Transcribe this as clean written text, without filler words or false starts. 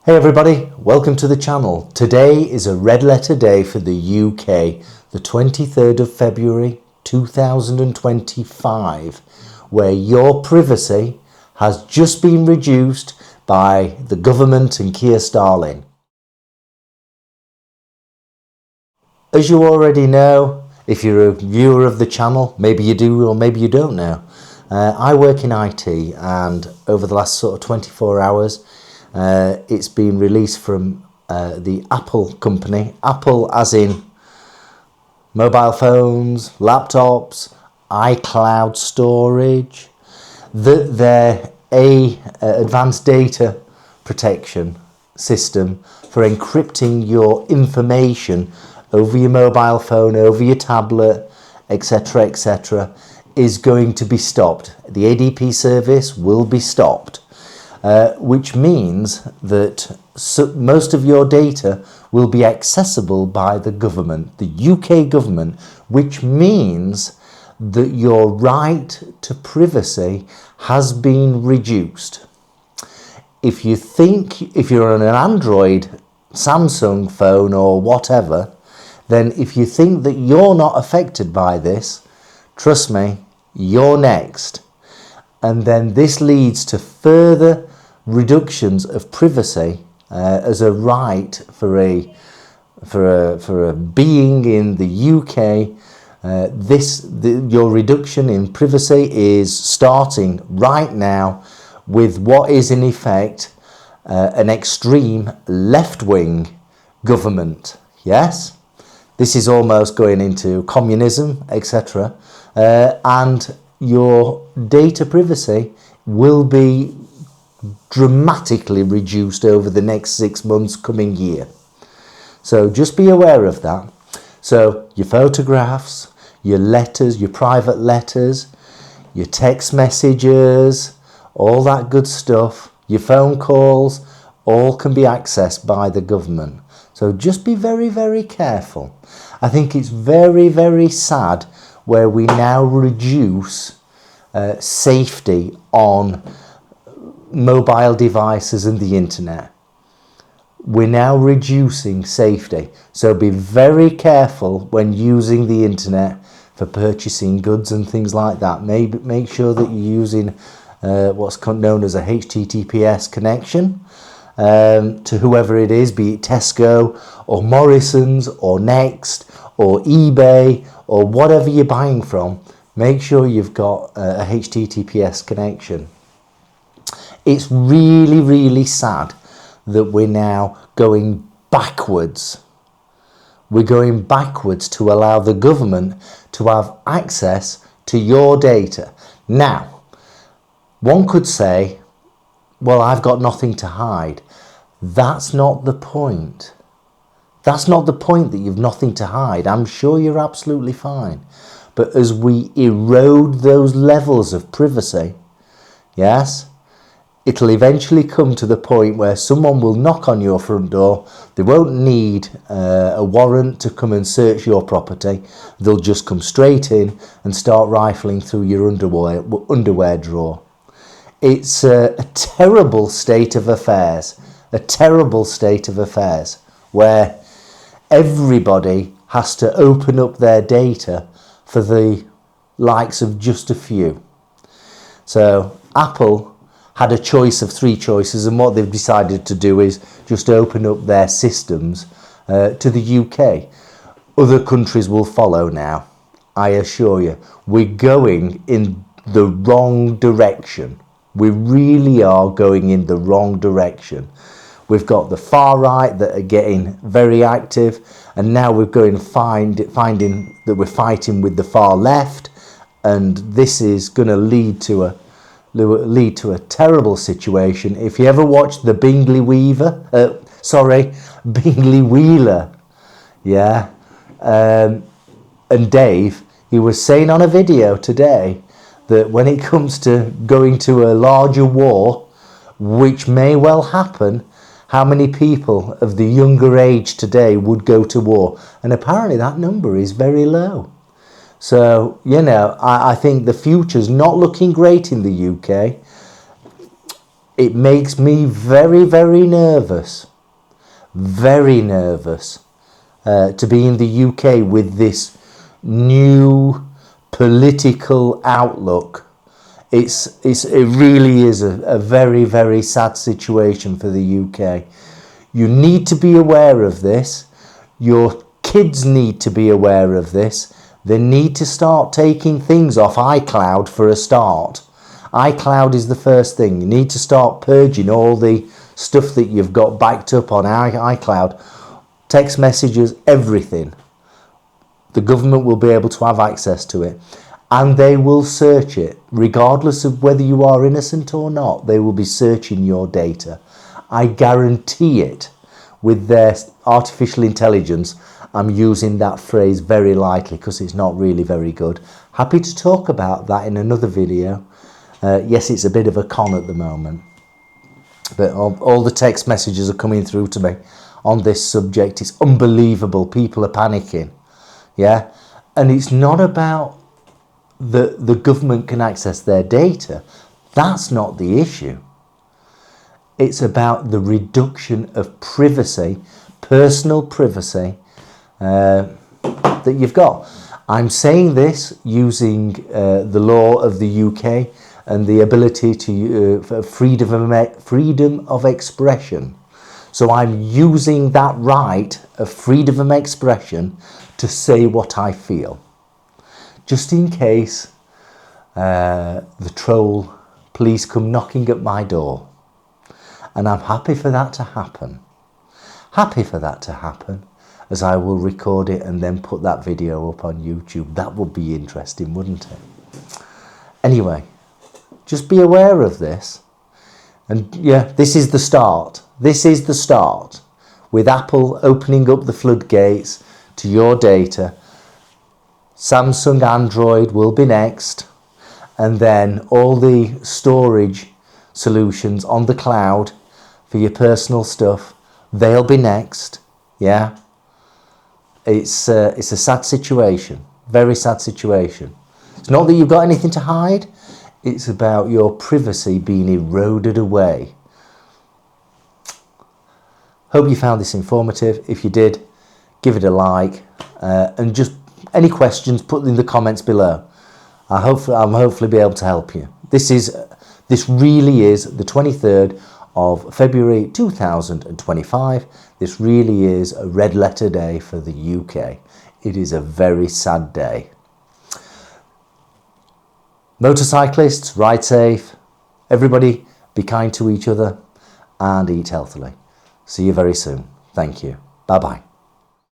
Hey everybody, welcome to the channel. Today is a red letter day for the UK, the 23rd of February 2025, where your privacy has just been reduced by the government and Kier Starmer. As you already know, if you're a viewer of the channel, maybe you do or maybe you don't know, I work in IT, and over the last sort of 24 hours, it's been released from the Apple company, Apple as in mobile phones, laptops, iCloud storage, that their advanced data protection system for encrypting your information over your mobile phone, over your tablet, etc., is going to be stopped. The ADP service will be stopped. Which means that most of your data will be accessible by the government, the UK government, which means that your right to privacy has been reduced. If you're on an Android, Samsung phone or whatever, then if you think that you're not affected by this, trust me, you're next. And then this leads to further reductions of privacy as a right for a being in the UK. Your reduction in privacy is starting right now with what is in effect an extreme left-wing government. Yes, this is almost going into communism, etc. And your data privacy will be dramatically reduced over the next 6 months coming year. So just be aware of that. So your photographs, your letters, your private letters, your text messages, all that good stuff, your phone calls, all can be accessed by the government. So just be very, very careful. I think it's very, very sad where we now reduce safety on mobile devices and the internet. We're now reducing safety. So be very careful when using the internet for purchasing goods and things like that. Make sure that you're using what's known as a HTTPS connection to whoever it is, be it Tesco or Morrison's or Next or eBay or whatever you're buying from. Make sure you've got a HTTPS connection. It's really, really sad that we're now going backwards. We're going backwards to allow the government to have access to your data. Now, one could say, well, I've got nothing to hide. That's not the point. That's not the point, that you've nothing to hide. I'm sure you're absolutely fine. But as we erode those levels of privacy, yes, it'll eventually come to the point where someone will knock on your front door. They won't need a warrant to come and search your property. They'll just come straight in and start rifling through your underwear drawer. It's a terrible state of affairs, where everybody has to open up their data for the likes of just a few. So Apple had a choice of 3 choices, and what they've decided to do is just open up their systems to the UK. Other countries will follow now, I assure you. We're going in the wrong direction. We really are going in the wrong direction. We've got the far right that are getting very active, and now we're going finding that we're fighting with the far left, and this is going to lead to a terrible situation. If you ever watched the Bingley Wheeler, yeah, and Dave, he was saying on a video today that when it comes to going to a larger war, which may well happen, how many people of the younger age today would go to war? And apparently that number is very low. So, I think the future's not looking great in the UK. It makes me very, very nervous to be in the UK with this new political outlook. It really is a very, very sad situation for the UK. You need to be aware of this. Your kids need to be aware of this. They need to start taking things off iCloud for a start. iCloud is the first thing. You need to start purging all the stuff that you've got backed up on iCloud. Text messages, everything. The government will be able to have access to it. And they will search it. Regardless of whether you are innocent or not, they will be searching your data. I guarantee it. With their artificial intelligence, I'm using that phrase very lightly because it's not really very good. Happy to talk about that in another video. Yes, it's a bit of a con at the moment. But all the text messages are coming through to me on this subject. It's unbelievable. People are panicking. Yeah? And it's not about the government can access their data. That's not the issue. It's about the reduction of privacy, personal privacy, that you've got. I'm saying this using the law of the UK and the ability to for freedom of expression. So I'm using that right of freedom of expression to say what I feel. Just in case the troll police come knocking at my door. And I'm happy for that to happen. Happy for that to happen, as I will record it and then put that video up on YouTube. That would be interesting, wouldn't it? Anyway, just be aware of this. And yeah, this is the start. This is the start. With Apple opening up the floodgates to your data. Samsung Android will be next. And then all the storage solutions on the cloud for your personal stuff, they'll be next. Yeah. It's a sad situation. Very sad situation. It's not that you've got anything to hide. It's about your privacy being eroded away. Hope you found this informative. If you did, give it a like. And just any questions, put them in the comments below. I'll hopefully be able to help you. This really is the 23rd of February 2025. This really is a red letter day for the UK. It is a very sad day. Motorcyclists, ride safe. Everybody be kind to each other and eat healthily. See you very soon. Thank you. Bye-bye.